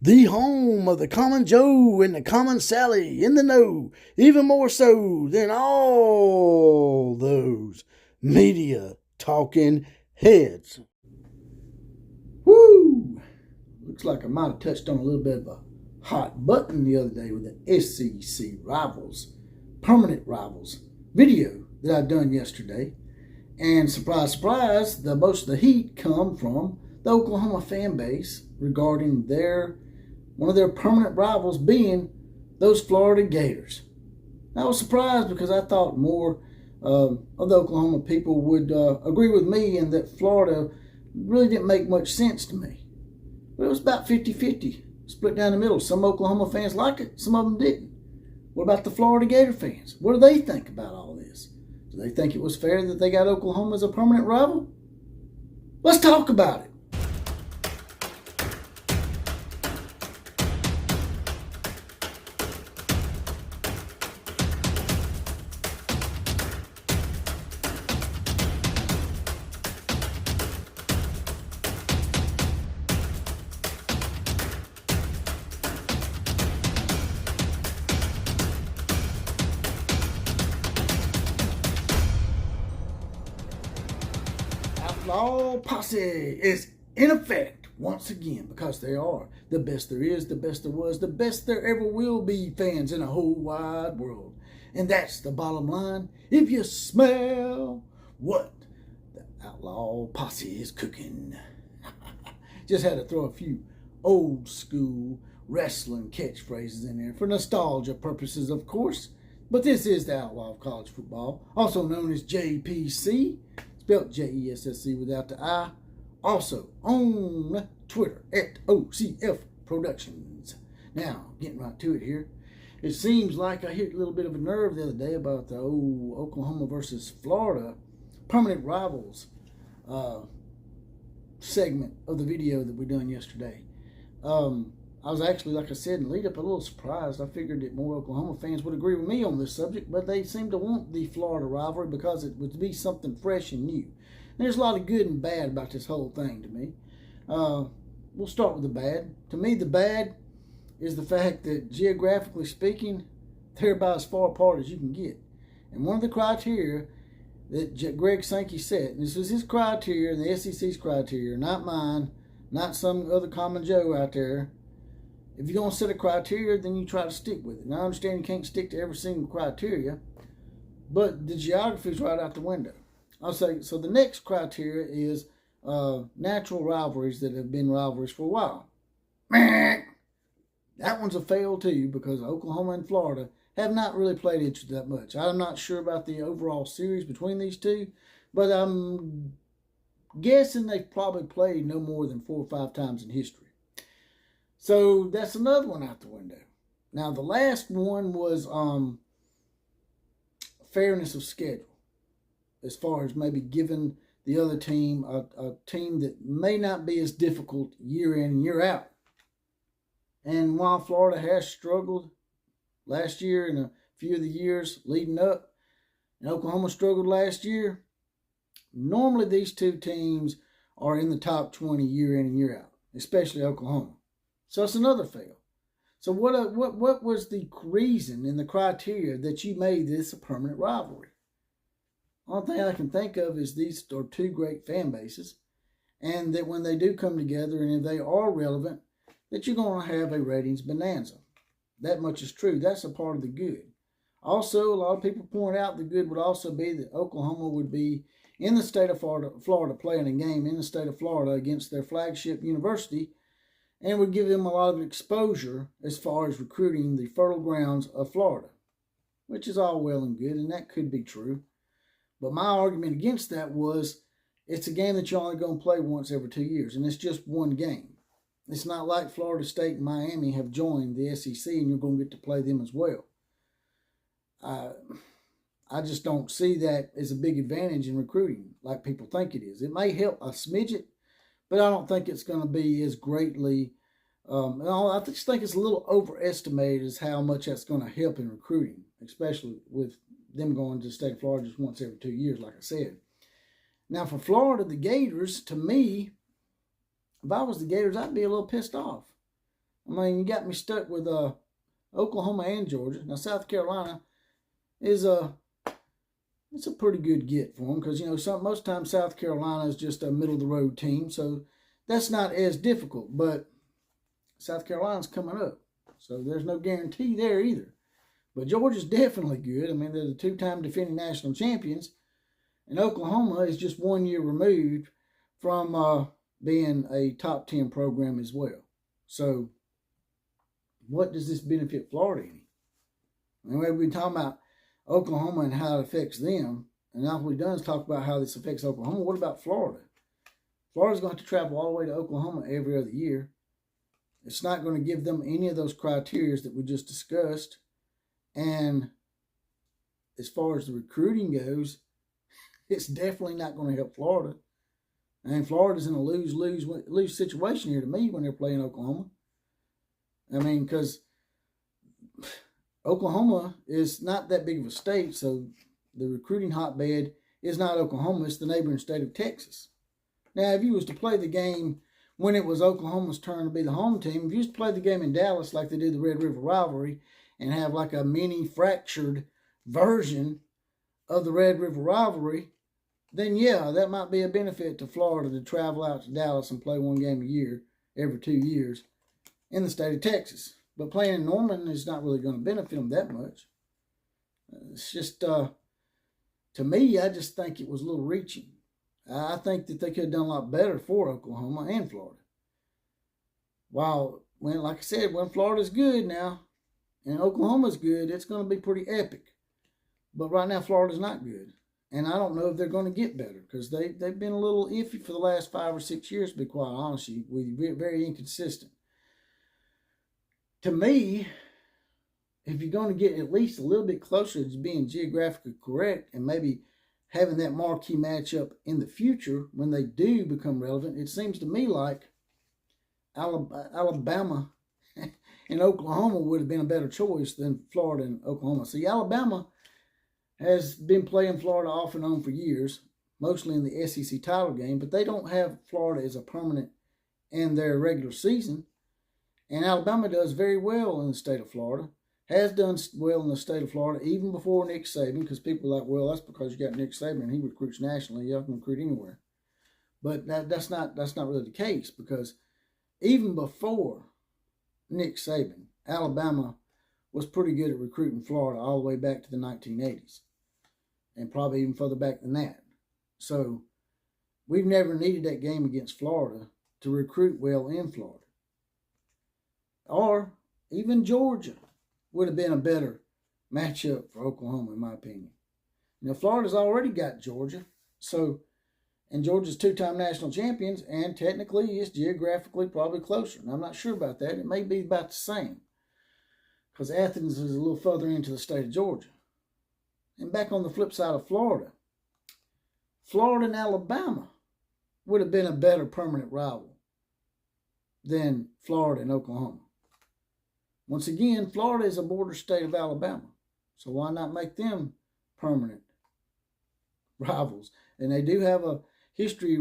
The home of the common Joe and the common Sally in the know, even more so than all those media talking heads. Woo! Looks like I might have touched on a little bit of a hot button the other day with the SEC rivals, permanent rivals video that I done yesterday. And surprise, surprise, most of the heat come from the Oklahoma fan base regarding one of their permanent rivals being those Florida Gators. I was surprised because I thought more of the Oklahoma people would agree with me and that Florida really didn't make much sense to me. But it was about 50-50, split down the middle. Some Oklahoma fans liked it, some of them didn't. What about the Florida Gator fans? What do they think about all this? Do they think it was fair that they got Oklahoma as a permanent rival? Let's talk about it. Outlaw Posse is in effect once again because they are the best there is, the best there was, the best there ever will be fans in a whole wide world. And that's the bottom line. If you smell what the Outlaw Posse is cooking. Just had to throw a few old school wrestling catchphrases in there for nostalgia purposes, of course. But this is the Outlaw of College Football, also known as JPC. Spelled Jessc without the I. Also on Twitter at OCF Productions. Now, getting right to it here. It seems like I hit a little bit of a nerve the other day about the old Oklahoma versus Florida permanent rivals segment of the video that we done yesterday. I was actually, like I said, in lead up a little surprised. I figured that more Oklahoma fans would agree with me on this subject, but they seem to want the Florida rivalry because it would be something fresh and new. And there's a lot of good and bad about this whole thing to me. We'll start with the bad. To me, the bad is the fact that geographically speaking, they're about as far apart as you can get. And one of the criteria that Greg Sankey set, and this is his criteria and the SEC's criteria, not mine, not some other common Joe out there. If you're going to set a criteria, then you try to stick with it. Now, I understand you can't stick to every single criteria, but the geography is right out the window. I'll say, so the next criteria is natural rivalries that have been rivalries for a while. That one's a fail too because Oklahoma and Florida have not really played each other that much. I'm not sure about the overall series between these two, but I'm guessing they've probably played no more than 4 or 5 times in history. So that's another one out the window. Now the last one was fairness of schedule, as far as maybe giving the other team a team that may not be as difficult year in and year out. And while Florida has struggled last year and a few of the years leading up, and Oklahoma struggled last year, normally these two teams are in the top 20 year in and year out, especially Oklahoma. So it's another fail. So what was the reason and the criteria that you made this a permanent rivalry? Only thing I can think of is these are two great fan bases, and that when they do come together and if they are relevant, that you're going to have a ratings bonanza. That much is true. That's a part of the good. Also, a lot of people point out the good would also be that Oklahoma would be in the state of Florida playing a game in the state of Florida against their flagship university, and would give them a lot of exposure as far as recruiting the fertile grounds of Florida, which is all well and good, and that could be true. But my argument against that was it's a game that you're only going to play once every 2 years, and it's just one game. It's not like Florida State and Miami have joined the SEC and you're going to get to play them as well. I just don't see that as a big advantage in recruiting like people think it is. It may help a smidget, but I don't think it's going to be as greatly. I just think it's a little overestimated as how much that's going to help in recruiting, especially with them going to the state of Florida just once every 2 years, like I said. Now, for Florida, the Gators, to me, if I was the Gators, I'd be a little pissed off I mean, you got me stuck with Oklahoma and Georgia. Now, South Carolina is it's a pretty good get for them because, most times South Carolina is just a middle of the road team, so that's not as difficult. But South Carolina's coming up, so there's no guarantee there either. But Georgia's definitely good. I mean, they're the two-time defending national champions, and Oklahoma is just 1 year removed from being a top 10 program as well. So, what does this benefit Florida any? I mean, we've been talking about Oklahoma and how it affects them, and now what we've done is talk about how this affects Oklahoma. What about Florida? Florida's going to have to travel all the way to Oklahoma every other year. It's not going to give them any of those criteria that we just discussed. And as far as the recruiting goes, it's definitely not going to help Florida. And Florida's in a lose-lose situation here to me when they're playing Oklahoma. I mean, because Oklahoma is not that big of a state, so the recruiting hotbed is not Oklahoma, it's the neighboring state of Texas. Now, if you was to play the game when it was Oklahoma's turn to be the home team, if you was to play the game in Dallas like they do the Red River Rivalry and have like a mini fractured version of the Red River Rivalry, then yeah, that might be a benefit to Florida to travel out to Dallas and play one game a year, every 2 years, in the state of Texas. But playing in Norman is not really going to benefit them that much. It's just, to me, I just think it was a little reaching. I think that they could have done a lot better for Oklahoma and Florida. Like I said, when Florida's good now and Oklahoma's good, it's going to be pretty epic. But right now, Florida's not good. And I don't know if they're going to get better because they've been a little iffy for the last 5 or 6 years, to be quite honest with you. Very inconsistent. To me, if you're going to get at least a little bit closer to being geographically correct and maybe having that marquee matchup in the future when they do become relevant, it seems to me like Alabama and Oklahoma would have been a better choice than Florida and Oklahoma. See, Alabama has been playing Florida off and on for years, mostly in the SEC title game, but they don't have Florida as a permanent in their regular season. And Alabama does very well in the state of Florida, has done well in the state of Florida even before Nick Saban, because people are like, well, that's because you got Nick Saban and he recruits nationally. You can recruit anywhere. But that's not really the case, because even before Nick Saban, Alabama was pretty good at recruiting Florida all the way back to the 1980s, and probably even further back than that. So we've never needed that game against Florida to recruit well in Florida. Or even Georgia would have been a better matchup for Oklahoma, in my opinion. Florida's already got Georgia, and Georgia's two-time national champions, and technically it's geographically probably closer. And I'm not sure about that. It may be about the same, because Athens is a little further into the state of Georgia. And back on the flip side of Florida and Alabama would have been a better permanent rival than Florida and Oklahoma. Once again, Florida is a border state of Alabama, so why not make them permanent rivals? And they do have a history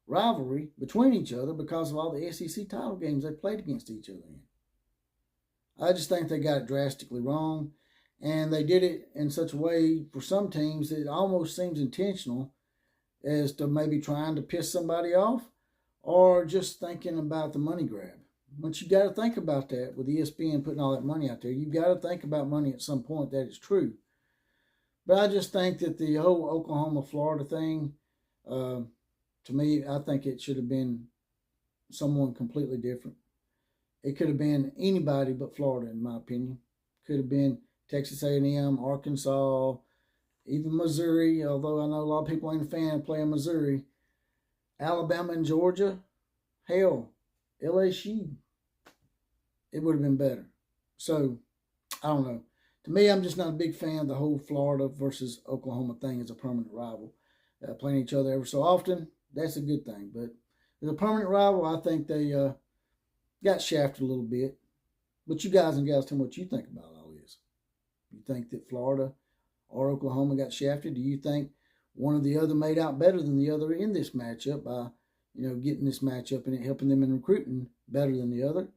rivalry between each other because of all the SEC title games they played against each other in. I just think they got it drastically wrong, and they did it in such a way for some teams that it almost seems intentional, as to maybe trying to piss somebody off or just thinking about the money grab. But you got to think about that with ESPN putting all that money out there. You've got to think about money at some point. That is true. But I just think that the whole Oklahoma-Florida thing, to me, I think it should have been someone completely different. It could have been anybody but Florida, in my opinion. Could have been Texas A&M, Arkansas, even Missouri, although I know a lot of people ain't a fan of playing Missouri. Alabama and Georgia, hell, LSU. It would have been better. So, I don't know. To me, I'm just not a big fan of the whole Florida versus Oklahoma thing as a permanent rival. Playing each other every so often, that's a good thing. But as a permanent rival, I think they got shafted a little bit. But you guys and gals, tell me what you think about all this. You think that Florida or Oklahoma got shafted? Do you think one or the other made out better than the other in this matchup by getting this matchup and it helping them in recruiting better than the other?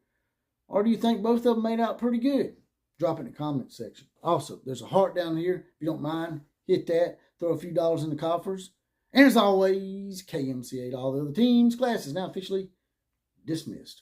Or do you think both of them made out pretty good? Drop it in the comment section. Also, there's a heart down here. If you don't mind, hit that. Throw a few dollars in the coffers. And as always, KMCA to all the other teams. Class is now officially dismissed.